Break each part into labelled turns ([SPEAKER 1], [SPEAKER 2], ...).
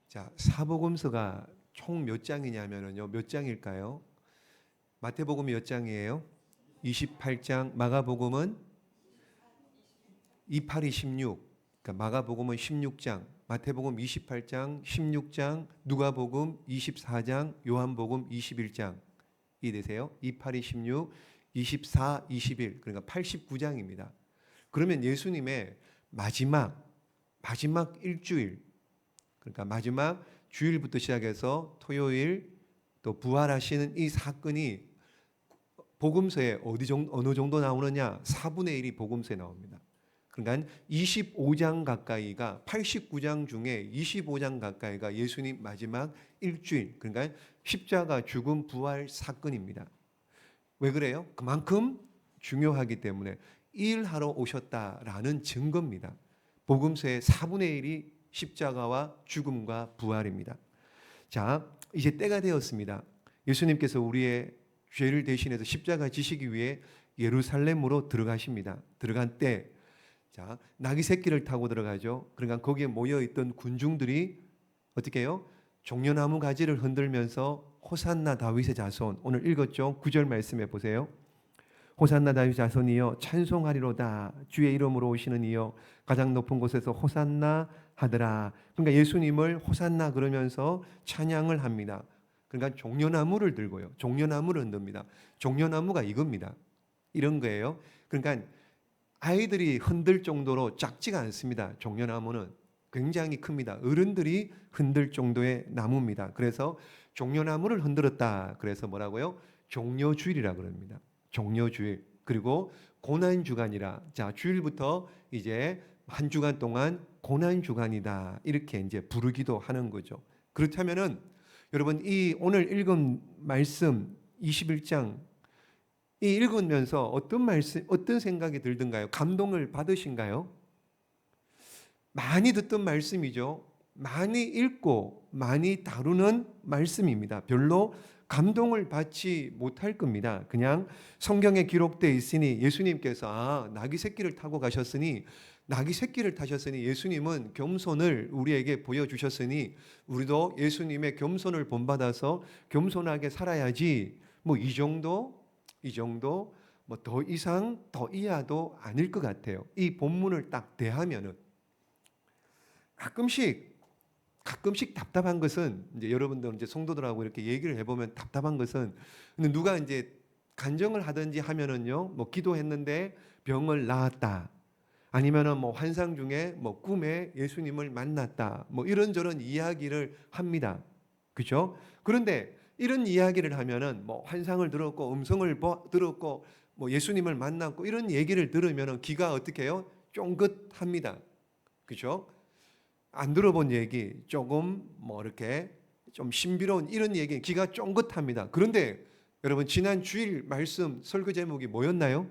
[SPEAKER 1] 자, 사복음서가 총 몇 장이냐면요. 몇 장일까요? 마태복음이 몇 장이에요? 28장. 마가복음은 28, 26. 그러니까 마가복음은 16장, 마태복음 28장, 16장, 누가복음 24장, 요한복음 21장. 이해되세요? 28, 26, 24, 21. 그러니까 89장입니다. 그러면 예수님의 마지막 일주일, 그러니까 마지막 주일부터 시작해서 토요일 또 부활하시는 이 사건이 복음서에 어느 정도 나오느냐? 4분의 1이 복음서에 나옵니다. 그러니까 25장 가까이가 89장 중에 25장 가까이가 예수님 마지막 일주일, 그러니까 십자가 죽음 부활 사건입니다. 왜 그래요? 그만큼 중요하기 때문에 일하러 오셨다라는 증거입니다. 복음서의 4분의 1이 십자가와 죽음과 부활입니다. 자, 이제 때가 되었습니다. 예수님께서 우리의 죄를 대신해서 십자가 지시기 위해 예루살렘으로 들어가십니다. 들어간 때, 자, 나귀 새끼를 타고 들어가죠. 그러니까 거기에 모여있던 군중들이 어떻게 해요? 종려나무 가지를 흔들면서 호산나 다윗의 자손, 오늘 읽었죠? 9절 말씀해 보세요. 호산나 다윗 자손이여 찬송하리로다. 주의 이름으로 오시는 이여 가장 높은 곳에서 호산나 하더라. 그러니까 예수님을 호산나 그러면서 찬양을 합니다. 그러니까 종려나무를 들고요. 종려나무를 흔듭니다. 종려나무가 이겁니다. 이런 거예요. 그러니까 아이들이 흔들 정도로 작지가 않습니다. 종려나무는 굉장히 큽니다. 어른들이 흔들 정도의 나무입니다. 그래서 종려나무를 흔들었다. 그래서 뭐라고요? 종려주일이라 그럽니다. 종려주일. 그리고 고난주간이라. 자, 주일부터 이제 한 주간 동안 고난주간이다. 이렇게 이제 부르기도 하는 거죠. 그렇다면은 여러분 이 오늘 읽은 말씀 21장 이 읽으면서 어떤 생각이 들던가요? 감동을 받으신가요? 많이 듣던 말씀이죠. 많이 읽고 많이 다루는 말씀입니다. 별로 감동을 받지 못할 겁니다. 그냥 성경에 기록되어 있으니 예수님께서 나귀 새끼를 타고 가셨으니 나귀 새끼를 타셨으니 예수님은 겸손을 우리에게 보여주셨으니 우리도 예수님의 겸손을 본받아서 겸손하게 살아야지. 뭐 이 정도 뭐 더 이상 더 이하도 아닐 것 같아요. 이 본문을 딱 대하면은 가끔씩 답답한 것은 이제 여러분들 이제 성도들하고 이렇게 얘기를 해보면 답답한 것은 근데 누가 이제 간증을 하든지 하면은요 뭐 기도했는데 병을 나았다 아니면은 뭐 환상 중에 뭐 꿈에 예수님을 만났다 뭐 이런저런 이야기를 합니다. 그렇죠? 그런데 이런 이야기를 하면은 뭐 환상을 들었고 음성을 들었고 뭐 예수님을 만났고 이런 얘기를 들으면은 귀가 어떻게 해요? 쫑긋합니다. 그렇죠? 안 들어본 얘기 조금 뭐 이렇게 좀 신비로운 이런 얘기 귀가 쫑긋합니다. 그런데 여러분 지난 주일 말씀 설교 제목이 뭐였나요?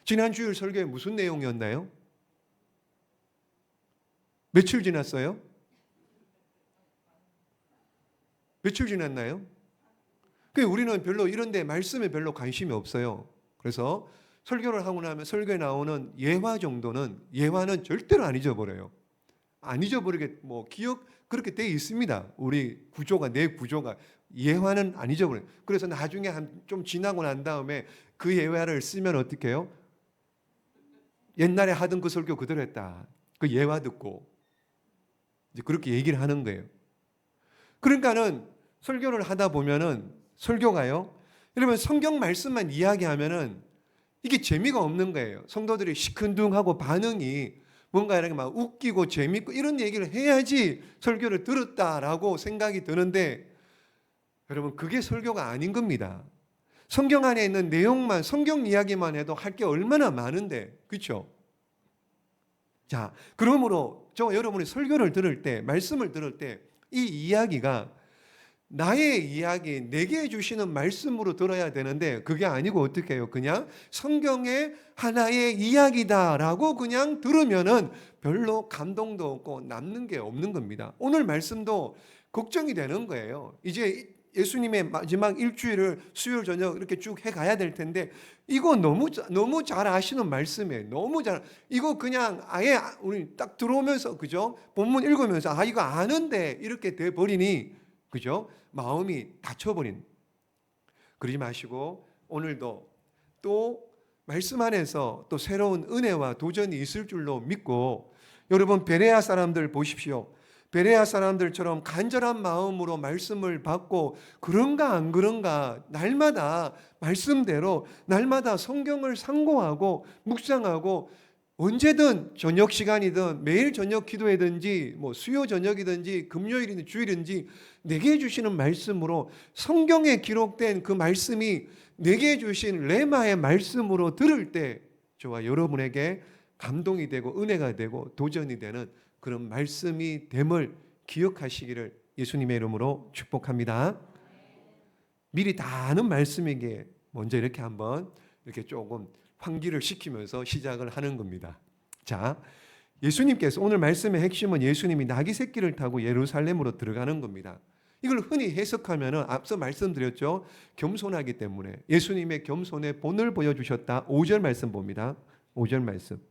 [SPEAKER 1] 지난 주일 설교에 무슨 내용이었나요? 며칠 지났어요? 며칠 지났나요? 우리는 별로 이런데 말씀에 별로 관심이 없어요. 그래서 설교를 하고 나면 설교에 나오는 예화는 절대로 안 잊어버려요. 안 잊어버리게 뭐 기억 그렇게 돼 있습니다. 우리 구조가 내 구조가 예화는 안 잊어버려요. 그래서 나중에 좀 지나고 난 다음에 그 예화를 쓰면 어떻게 해요? 옛날에 하던 그 설교 그대로 했다. 그 예화 듣고 이제 그렇게 얘기를 하는 거예요. 그러니까는 설교를 하다 보면은 설교가요. 여러분 성경 말씀만 이야기하면은 이게 재미가 없는 거예요. 성도들이 시큰둥하고 반응이 뭔가 이렇게 막 웃기고 재밌고 이런 얘기를 해야지 설교를 들었다라고 생각이 드는데 여러분 그게 설교가 아닌 겁니다. 성경 안에 있는 내용만 성경 이야기만 해도 할 게 얼마나 많은데 그렇죠? 자, 그러므로 여러분이 설교를 들을 때 말씀을 들을 때 이 이야기가 나의 이야기, 내게 주시는 말씀으로 들어야 되는데 그게 아니고 어떻게 해요? 그냥 성경의 하나의 이야기다라고 그냥 들으면은 별로 감동도 없고 남는 게 없는 겁니다. 오늘 말씀도 걱정이 되는 거예요. 이제 예수님의 마지막 일주일을 수요일 저녁 이렇게 쭉 해가야 될 텐데 이거 너무 잘 아시는 말씀이에요. 너무 잘. 이거 그냥 아예 우리 딱 들어오면서 그죠? 본문 읽으면서 아 이거 아는데 이렇게 돼 버리니 그죠? 마음이 닫혀버린. 그러지 마시고 오늘도 또 말씀 안에서 또 새로운 은혜와 도전이 있을 줄로 믿고 여러분 베레아 사람들 보십시오. 베레아 사람들처럼 간절한 마음으로 말씀을 받고 그런가 안 그런가 날마다 말씀대로 날마다 성경을 상고하고 묵상하고 언제든 저녁 시간이든 매일 저녁 기도회든지 뭐 수요 저녁이든지 금요일이든지 주일이든지 내게 주시는 말씀으로 성경에 기록된 그 말씀이 내게 주신 레마의 말씀으로 들을 때 저와 여러분에게 감동이 되고 은혜가 되고 도전이 되는 그런 말씀이 됨을 기억하시기를 예수님의 이름으로 축복합니다. 미리 다 아는 말씀이기에 먼저 이렇게 한번 이렇게 조금 환기를 시키면서 시작을 하는 겁니다. 자, 예수님께서 오늘 말씀의 핵심은 예수님이 나귀 새끼를 타고 예루살렘으로 들어가는 겁니다. 이걸 흔히 해석하면 앞서 말씀드렸죠. 겸손하기 때문에 예수님의 겸손의 본을 보여주셨다. 5절 말씀 봅니다. 5절 말씀.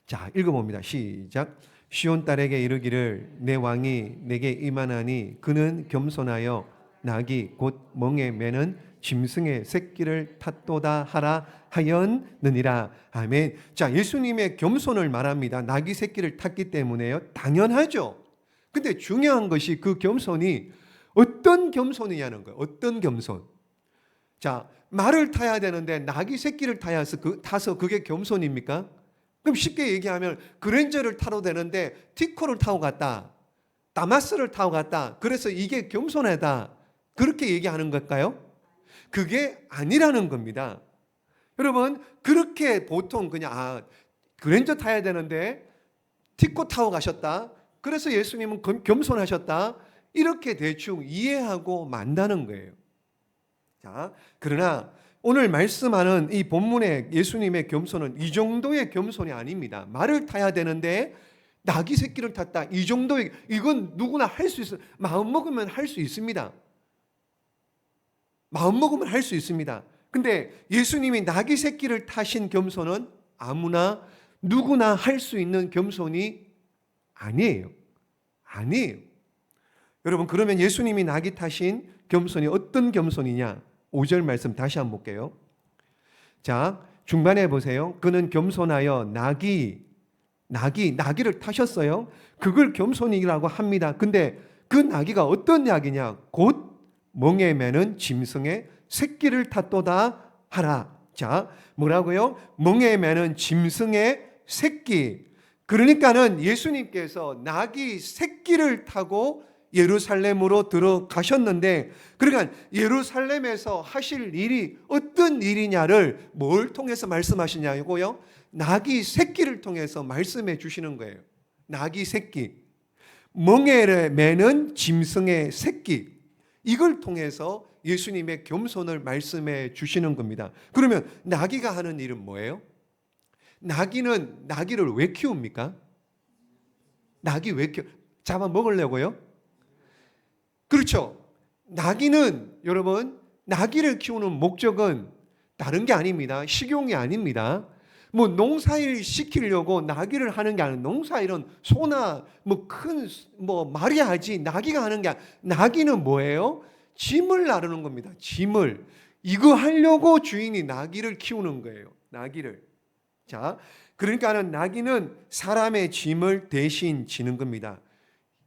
[SPEAKER 1] 자, 읽어봅니다. 시작. 시온 딸에게 이르기를 내 왕이 내게 임하나니 그는 겸손하여 나귀 곧 멍에 매는 짐승의 새끼를 탔도다 하라 하였느니라. 아멘. 자, 예수님의 겸손을 말합니다. 나귀 새끼를 탔기 때문에요. 당연하죠. 근데 중요한 것이 그 겸손이 어떤 겸손이냐는 거예요. 어떤 겸손. 자, 말을 타야 되는데 나귀 새끼를 타서 그게 겸손입니까? 그럼 쉽게 얘기하면 그랜저를 타도 되는데 티코를 타고 갔다. 다마스를 타고 갔다. 그래서 이게 겸손하다. 그렇게 얘기하는 걸까요? 그게 아니라는 겁니다. 여러분, 그렇게 보통 그냥 그랜저 타야 되는데 티코 타고 가셨다. 그래서 예수님은 겸손하셨다. 이렇게 대충 이해하고 만다는 거예요. 자, 그러나 오늘 말씀하는 이 본문의 예수님의 겸손은 이 정도의 겸손이 아닙니다. 말을 타야 되는데 나귀 새끼를 탔다. 이 정도의, 이건 누구나 할 수 있어요. 마음 먹으면 할 수 있습니다. 마음 먹으면 할 수 있습니다. 근데 예수님이 나귀 새끼를 타신 겸손은 아무나 누구나 할 수 있는 겸손이 아니에요. 아니에요. 여러분, 그러면 예수님이 나귀 타신 겸손이 어떤 겸손이냐? 5절 말씀 다시 한번 볼게요. 자, 중반에 보세요. 그는 겸손하여 나귀를 타셨어요. 그걸 겸손이라고 합니다. 근데 그 나귀가 어떤 나귀냐? 곧 멍에 매는 짐승의 새끼를 탔도다 하라. 자, 뭐라고요? 멍에 매는 짐승의 새끼. 그러니까는 예수님께서 나귀 새끼를 타고 예루살렘으로 들어가셨는데, 그러니까 예루살렘에서 하실 일이 어떤 일이냐를 뭘 통해서 말씀하시냐고요? 나귀 새끼를 통해서 말씀해 주시는 거예요. 나귀 새끼, 멍에를 매는 짐승의 새끼, 이걸 통해서 예수님의 겸손을 말씀해 주시는 겁니다. 그러면 나귀가 하는 일은 뭐예요? 나귀는 나귀를 왜 키웁니까? 나귀 왜 잡아 먹으려고요? 그렇죠. 나귀는 여러분, 나귀를 키우는 목적은 다른 게 아닙니다. 식용이 아닙니다. 뭐 농사일 시키려고 나귀를 하는 게 아니라 농사일은 소나 큰 말이 하지 나귀가 하는 게 아니라 나귀는 뭐예요? 짐을 나르는 겁니다. 짐을. 이거 하려고 주인이 나귀를 키우는 거예요. 나귀를. 자, 그러니까는 나귀는 사람의 짐을 대신 지는 겁니다.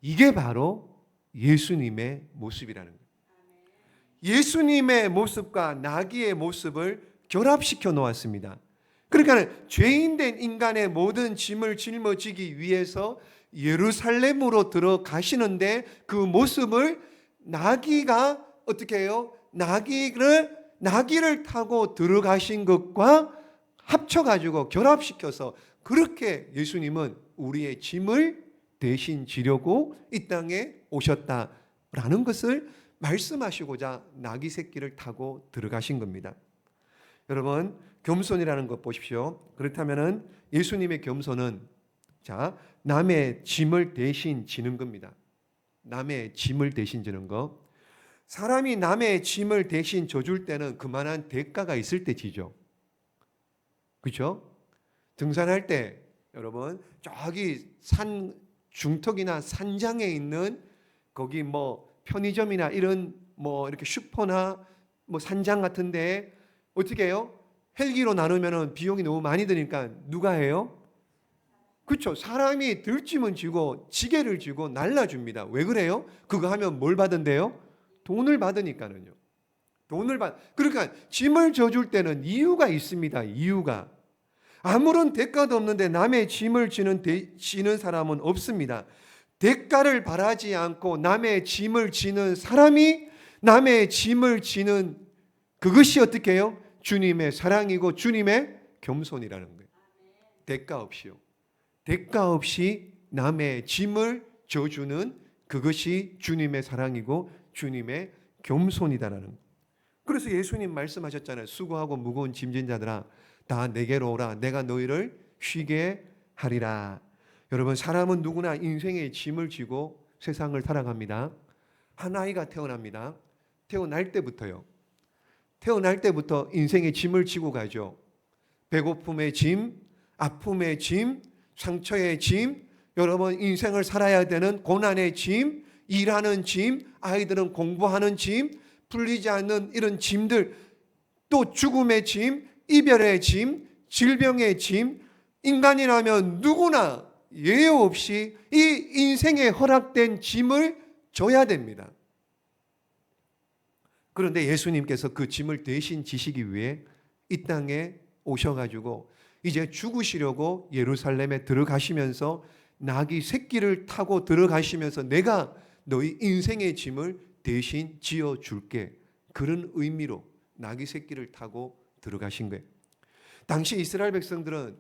[SPEAKER 1] 이게 바로 예수님의 모습이라는 거예요. 예수님의 모습과 나귀의 모습을 결합시켜 놓았습니다. 그러니까 죄인된 인간의 모든 짐을 짊어지기 위해서 예루살렘으로 들어가시는데 그 모습을 나귀가 어떻게 해요? 나귀를 타고 들어가신 것과 합쳐가지고 결합시켜서 그렇게 예수님은 우리의 짐을 대신 지려고 이 땅에 오셨다라는 것을 말씀하시고자 나귀 새끼를 타고 들어가신 겁니다. 여러분, 겸손이라는 것 보십시오. 그렇다면은 예수님의 겸손은 남의 짐을 대신 지는 겁니다. 남의 짐을 대신 지는 거. 사람이 남의 짐을 대신 져줄 때는 그만한 대가가 있을 때 지죠. 그렇죠? 등산할 때 여러분 저기 산 중턱이나 산장에 있는 거기 뭐 편의점이나 이런 뭐 이렇게 슈퍼나 뭐 산장 같은데 어떻게 해요? 헬기로 나누면은 비용이 너무 많이 드니까 누가 해요? 그렇죠. 사람이 들짐은 지고 지게를 지고 날라줍니다. 왜 그래요? 그거 하면 뭘 받은대요? 돈을 받으니까는요. 그러니까 짐을 져줄 때는 이유가 있습니다. 이유가. 아무런 대가도 없는데 남의 짐을 지는 사람은 없습니다. 대가를 바라지 않고 남의 짐을 지는 사람이 남의 짐을 지는 그것이 어떻게 해요? 주님의 사랑이고 주님의 겸손이라는 거예요. 대가 없이요. 대가 없이 남의 짐을 져주는 그것이 주님의 사랑이고 주님의 겸손이다라는 거예요. 그래서 예수님 말씀하셨잖아요. 수고하고 무거운 짐진 자들아 다 내게로 오라. 내가 너희를 쉬게 하리라. 여러분 사람은 누구나 인생의 짐을 지고 세상을 살아갑니다. 한 아이가 태어납니다. 태어날 때부터 인생의 짐을 지고 가죠. 배고픔의 짐, 아픔의 짐, 상처의 짐, 여러분 인생을 살아야 되는 고난의 짐, 일하는 짐, 아이들은 공부하는 짐, 풀리지 않는 이런 짐들, 또 죽음의 짐, 이별의 짐, 질병의 짐, 인간이라면 누구나 예외 없이 이 인생에 허락된 짐을 져야 됩니다. 그런데 예수님께서 그 짐을 대신 지시기 위해 이 땅에 오셔가지고 이제 죽으시려고 예루살렘에 들어가시면서 나귀 새끼를 타고 들어가시면서 내가 너희 인생의 짐을 대신 지어줄게. 그런 의미로 나귀 새끼를 타고 들어가신 거예요. 당시 이스라엘 백성들은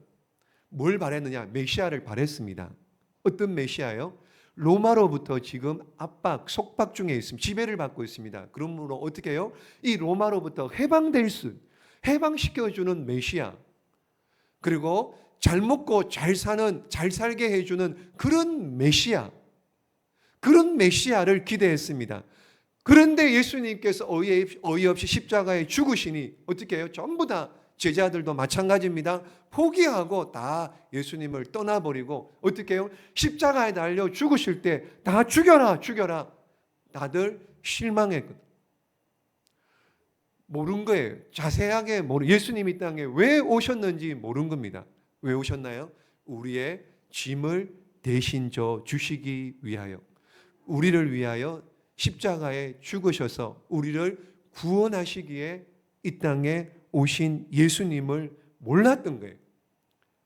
[SPEAKER 1] 뭘 바랬느냐? 메시아를 바랬습니다. 어떤 메시아요? 로마로부터 지금 압박, 속박 중에 있습니다. 지배를 받고 있습니다. 그러므로 어떻게 해요? 이 로마로부터 해방시켜주는 메시아, 그리고 잘 먹고 잘 살게 해주는 그런 메시아를 기대했습니다. 그런데 예수님께서 어이없이 십자가에 죽으시니 어떻게 해요? 전부 다 제자들도 마찬가지입니다. 포기하고 다 예수님을 떠나버리고 어떻게 해요? 십자가에 달려 죽으실 때 다 죽여라. 다들 실망했거든. 모른 거예요. 자세하게 예수님이 이 땅에 왜 오셨는지 모른 겁니다. 왜 오셨나요? 우리의 짐을 대신 져 주시기 위하여, 우리를 위하여 십자가에 죽으셔서 우리를 구원하시기에 이 땅에 오신 예수님을 몰랐던 거예요.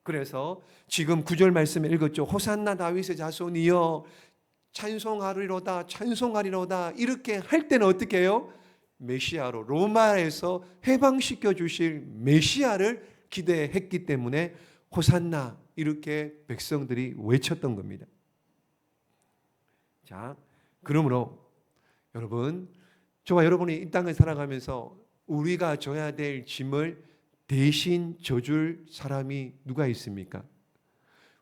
[SPEAKER 1] 그래서 지금 9절 말씀에 읽었죠. 호산나 다윗의 자손이여 찬송하리로다 이렇게 할 때는 어떻게 해요? 메시아로 로마에서 해방시켜 주실 메시아를 기대했기 때문에 호산나 이렇게 백성들이 외쳤던 겁니다. 자, 그러므로 여러분, 저와 여러분이 이 땅을 살아가면서 우리가 져야 될 짐을 대신 져줄 사람이 누가 있습니까?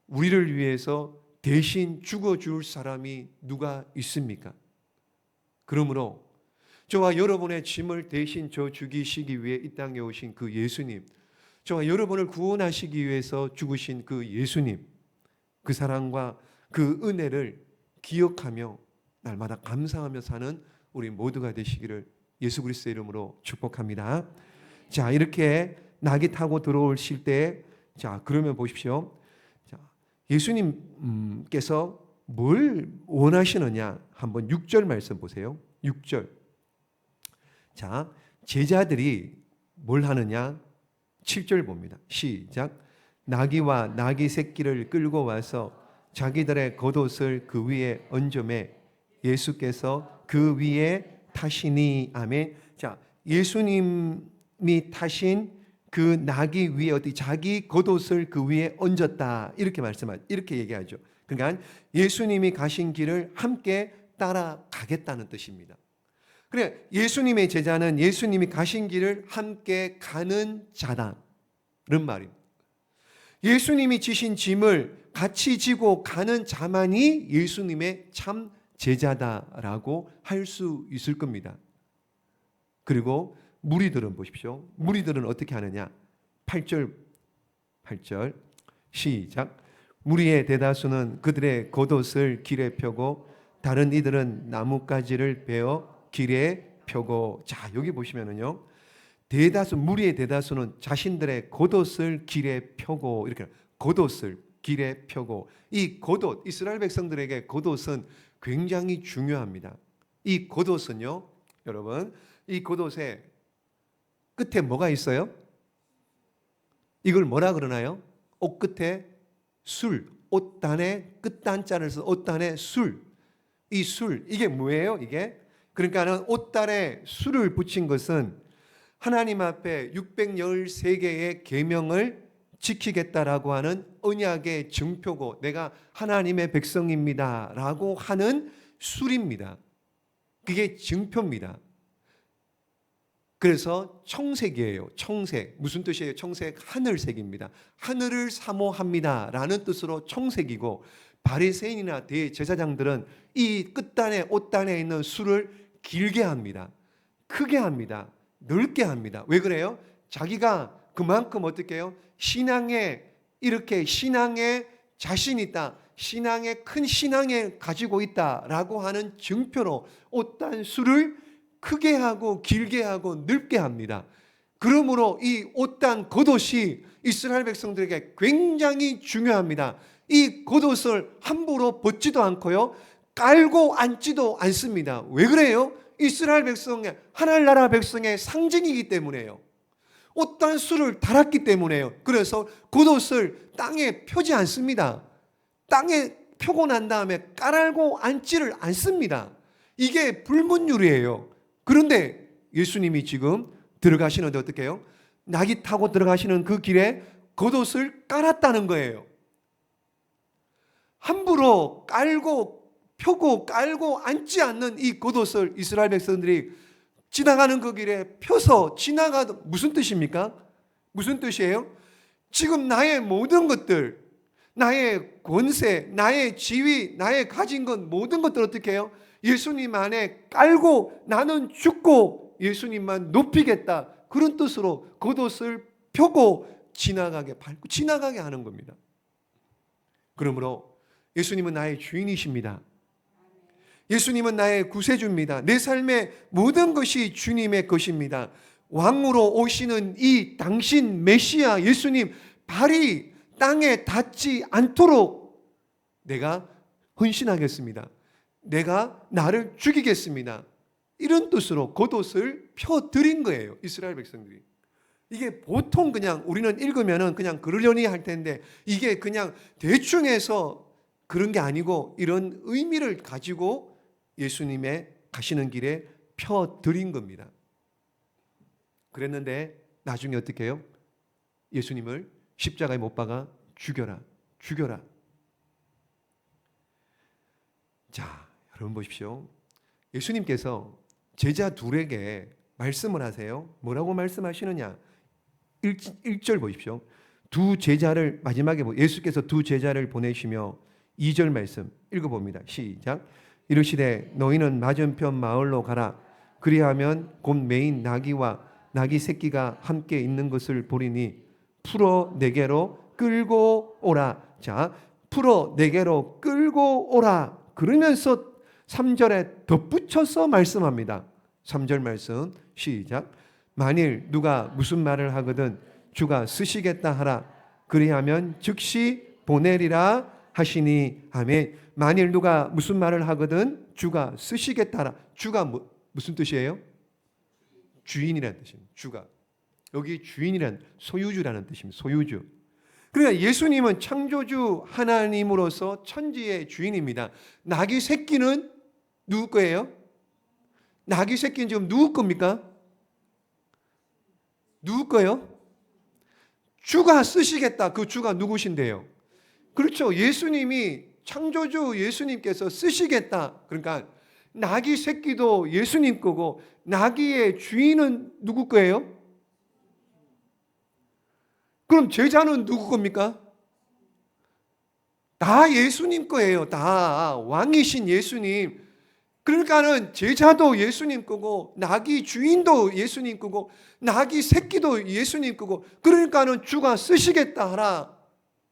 [SPEAKER 1] 우리를 위해서 대신 죽어줄 사람이 누가 있습니까? 그러므로 저와 여러분의 짐을 대신 져 주시기 위해 이 땅에 오신 그 예수님, 저와 여러분을 구원하시기 위해서 죽으신 그 예수님, 그 사랑과 그 은혜를 기억하며 날마다 감사하며 사는 우리 모두가 되시기를 예수 그리스도의 이름으로 축복합니다. 자, 이렇게 낙이 타고 들어오실 때, 자, 그러면 보십시오. 자, 예수님께서 뭘 원하시느냐? 한번 6절 말씀 보세요. 6절. 자, 제자들이 뭘 하느냐? 7절 봅니다. 시작. 나귀와 나귀 새끼를 끌고 와서 자기들의 겉옷을 그 위에 얹음에 예수께서 그 위에 타시니. 아멘. 자, 예수님이 타신 그 나귀 위에 어디 자기 겉옷을 그 위에 얹었다. 이렇게 얘기하죠. 그러니까 예수님이 가신 길을 함께 따라가겠다는 뜻입니다. 그래, 예수님의 제자는 예수님이 가신 길을 함께 가는 자다. 그런 말입니다. 예수님이 지신 짐을 같이 지고 가는 자만이 예수님의 참 제자다라고 할 수 있을 겁니다. 그리고 무리들은 보십시오. 무리들은 어떻게 하느냐? 8절 시작. 무리의 대다수는 그들의 겉옷을 길에 펴고 다른 이들은 나뭇가지를 베어 길에 펴고. 자, 여기 보시면은요. 무리의 대다수는 자신들의 겉옷을 길에 펴고, 이렇게 겉옷을 길에 펴고. 이 겉옷, 이스라엘 백성들에게 겉옷은 굉장히 중요합니다. 이 겉옷은요, 여러분, 이 겉옷에 끝에 뭐가 있어요? 이걸 뭐라 그러나요? 옷 끝에 술, 옷단에 끝단자를 써서 옷단에 술. 이 술, 이게 뭐예요? 이게? 그러니까는 옷단에 술을 붙인 것은 하나님 앞에 613개의 계명을 지키겠다라고 하는 언약의 증표고, 내가 하나님의 백성입니다라고 하는 술입니다. 그게 증표입니다. 그래서 청색이에요. 청색. 무슨 뜻이에요? 청색, 하늘색입니다. 하늘을 사모합니다 라는 뜻으로 청색이고, 바리새인이나 대제사장들은 이 끝단에 옷단에 있는 술을 길게 합니다. 크게 합니다. 넓게 합니다. 왜 그래요? 자기가 그만큼 어떻게 해요? 신앙에 자신 있다, 신앙에 큰 신앙에 가지고 있다라고 하는 증표로 옷단 술을 크게 하고 길게 하고 넓게 합니다. 그러므로 이 옷단 겉옷이 이스라엘 백성들에게 굉장히 중요합니다. 이 겉옷을 함부로 벗지도 않고요, 깔고 앉지도 않습니다. 왜 그래요? 이스라엘 백성의, 하늘나라 백성의 상징이기 때문에요. 옷단 술을 달았기 때문에요. 그래서 겉옷을 땅에 펴지 않습니다. 땅에 펴고 난 다음에 깔고 앉지를 않습니다. 이게 불문율이에요. 그런데 예수님이 지금 들어가시는데 어떻게 해요? 낙이 타고 들어가시는 그 길에 겉옷을 깔았다는 거예요. 함부로 펴고 깔고 앉지 않는 이 겉옷을 이스라엘 백성들이 지나가는 그 길에 펴서 무슨 뜻입니까? 무슨 뜻이에요? 지금 나의 모든 것들, 나의 권세, 나의 지위, 나의 가진 것, 모든 것들 어떻게 해요? 예수님 안에 깔고 나는 죽고 예수님만 높이겠다, 그런 뜻으로 겉옷을 펴고 밟고 지나가게 하는 겁니다. 그러므로 예수님은 나의 주인이십니다. 예수님은 나의 구세주입니다. 내 삶의 모든 것이 주님의 것입니다. 왕으로 오시는 이 당신 메시아 예수님 발이 땅에 닿지 않도록 내가 헌신하겠습니다. 내가 나를 죽이겠습니다. 이런 뜻으로 겉옷을 펴드린 거예요, 이스라엘 백성들이. 이게 보통 그냥 우리는 읽으면은 그냥 그러려니 할 텐데, 이게 그냥 대충 해서 그런 게 아니고 이런 의미를 가지고 예수님의 가시는 길에 펴드린 겁니다. 그랬는데 나중에 어떻게 해요? 예수님을 십자가에 못 박아 죽여라. 자, 여러분 보십시오. 예수님께서 제자 둘에게 말씀을 하세요. 뭐라고 말씀하시느냐? 1절 보십시오. 마지막에 예수께서 두 제자를 보내시며 2절 말씀 읽어봅니다. 시작. 이르시되 너희는 맞은편 마을로 가라. 그리하면 곧 매인 나귀와 나귀 새끼가 함께 있는 것을 보리니 풀어 내게로 끌고 오라. 자, 풀어 내게로 끌고 오라. 그러면서 3절에 덧붙여서 말씀합니다. 3절 말씀 시작. 만일 누가 무슨 말을 하거든 주가 쓰시겠다 하라. 그리하면 즉시 보내리라 하시니. 아멘. 만일 누가 무슨 말을 하거든 주가 쓰시겠다 하라. 주가 무슨 뜻이에요? 주인이라는 뜻입니다. 주가. 여기 주인이란 소유주라는 뜻입니다. 소유주. 그러니까 예수님은 창조주 하나님으로서 천지의 주인입니다. 나귀 새끼는 누구 거예요? 나귀 새끼는 지금 누구 겁니까? 누구 거예요? 주가 쓰시겠다. 그 주가 누구신데요? 그렇죠. 예수님이, 창조주 예수님께서 쓰시겠다. 그러니까 나귀 새끼도 예수님 거고 나귀의 주인은 누구 거예요? 그럼 제자는 누구 겁니까? 다 예수님 거예요. 다 왕이신 예수님. 그러니까는 제자도 예수님 거고 나귀 주인도 예수님 거고 나귀 새끼도 예수님 거고 그러니까는 주가 쓰시겠다 하라.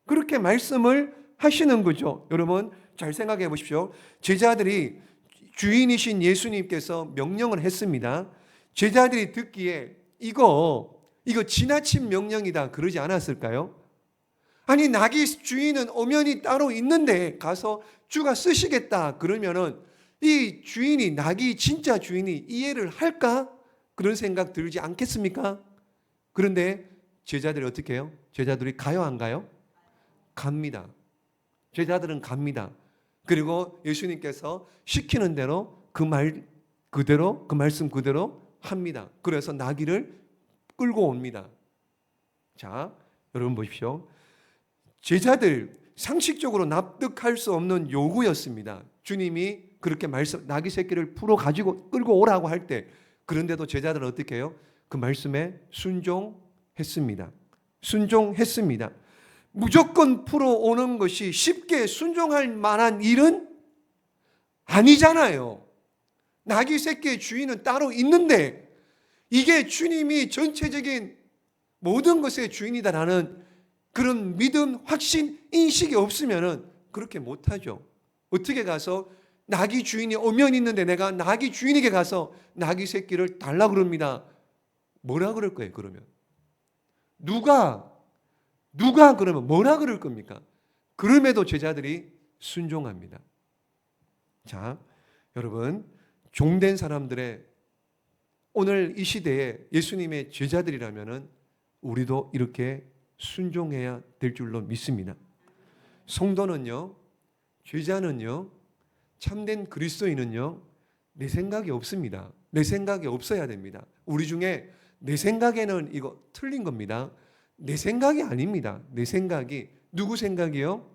[SPEAKER 1] 그렇게 말씀을 하시는 거죠. 여러분 잘 생각해 보십시오. 제자들이 주인이신 예수님께서 명령을 했습니다. 제자들이 듣기에 이거 지나친 명령이다 그러지 않았을까요? 아니 나귀 주인은 엄연히 따로 있는데 가서 주가 쓰시겠다 그러면은 이 주인이 나귀 진짜 주인이 이해를 할까? 그런 생각 들지 않겠습니까? 그런데 제자들이 어떻게 해요? 제자들이 가요 안 가요? 갑니다. 제자들은 갑니다. 그리고 예수님께서 시키는 대로 그 말씀 그대로 합니다. 그래서 나귀를 끌고 옵니다. 자, 여러분 보십시오. 제자들 상식적으로 납득할 수 없는 요구였습니다. 주님이 그렇게 나귀 새끼를 풀어 가지고 끌고 오라고 할 때, 그런데도 제자들은 어떻게 해요? 그 말씀에 순종했습니다. 순종했습니다. 무조건 풀어 오는 것이 쉽게 순종할 만한 일은 아니잖아요. 나귀 새끼의 주인은 따로 있는데 이게 주님이 전체적인 모든 것의 주인이다라는 그런 믿음, 확신, 인식이 없으면 그렇게 못하죠. 어떻게 가서 나귀 주인이 오면 있는데 내가 나귀 주인에게 가서 나귀 새끼를 달라 그럽니다. 뭐라 그럴 거예요, 그러면? 누가 그러면 뭐라 그럴 겁니까? 그럼에도 제자들이 순종합니다. 자, 여러분, 종된 사람들의 오늘 이 시대에 예수님의 제자들이라면은 우리도 이렇게 순종해야 될 줄로 믿습니다. 성도는요, 제자는요, 참된 그리스도인은요, 내 생각이 없습니다. 내 생각이 없어야 됩니다. 우리 중에 내 생각에는 이거 틀린 겁니다. 내 생각이 아닙니다. 내 생각이 누구 생각이요?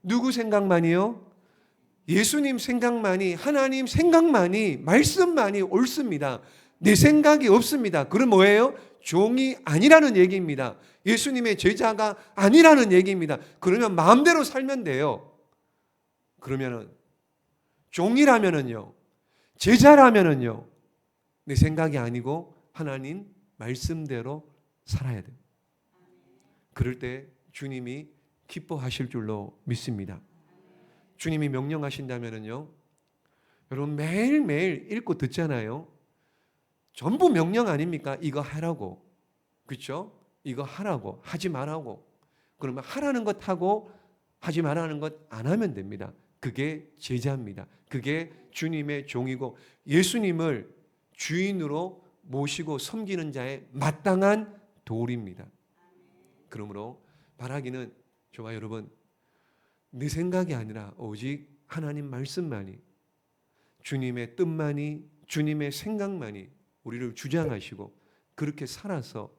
[SPEAKER 1] 누구 생각만이요? 예수님 생각만이, 하나님 생각만이, 말씀만이 옳습니다. 내 생각이 없습니다. 그럼 뭐예요? 종이 아니라는 얘기입니다. 예수님의 제자가 아니라는 얘기입니다. 그러면 마음대로 살면 돼요. 그러면은 종이라면은요, 제자라면은요, 내 생각이 아니고 하나님 말씀대로 살아야 됩니다. 그럴 때 주님이 기뻐하실 줄로 믿습니다. 주님이 명령하신다면은요, 여러분 매일매일 읽고 듣잖아요. 전부 명령 아닙니까? 이거 하라고. 그렇죠? 이거 하라고. 하지 말라고. 그러면 하라는 것 하고 하지 말라는 것 안 하면 됩니다. 그게 제자입니다. 그게 주님의 종이고 예수님을 주인으로 모시고 섬기는 자의 마땅한 도리입니다. 그러므로 바라기는 저와 여러분, 내 생각이 아니라 오직 하나님 말씀만이, 주님의 뜻만이, 주님의 생각만이 우리를 주장하시고 그렇게 살아서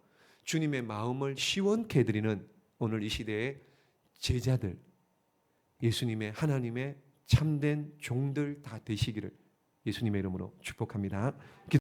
[SPEAKER 1] 주님의 마음을 시원케 해드리는 오늘 이 시대의 제자들, 예수님의 하나님의 참된 종들 다 되시기를 예수님의 이름으로 축복합니다.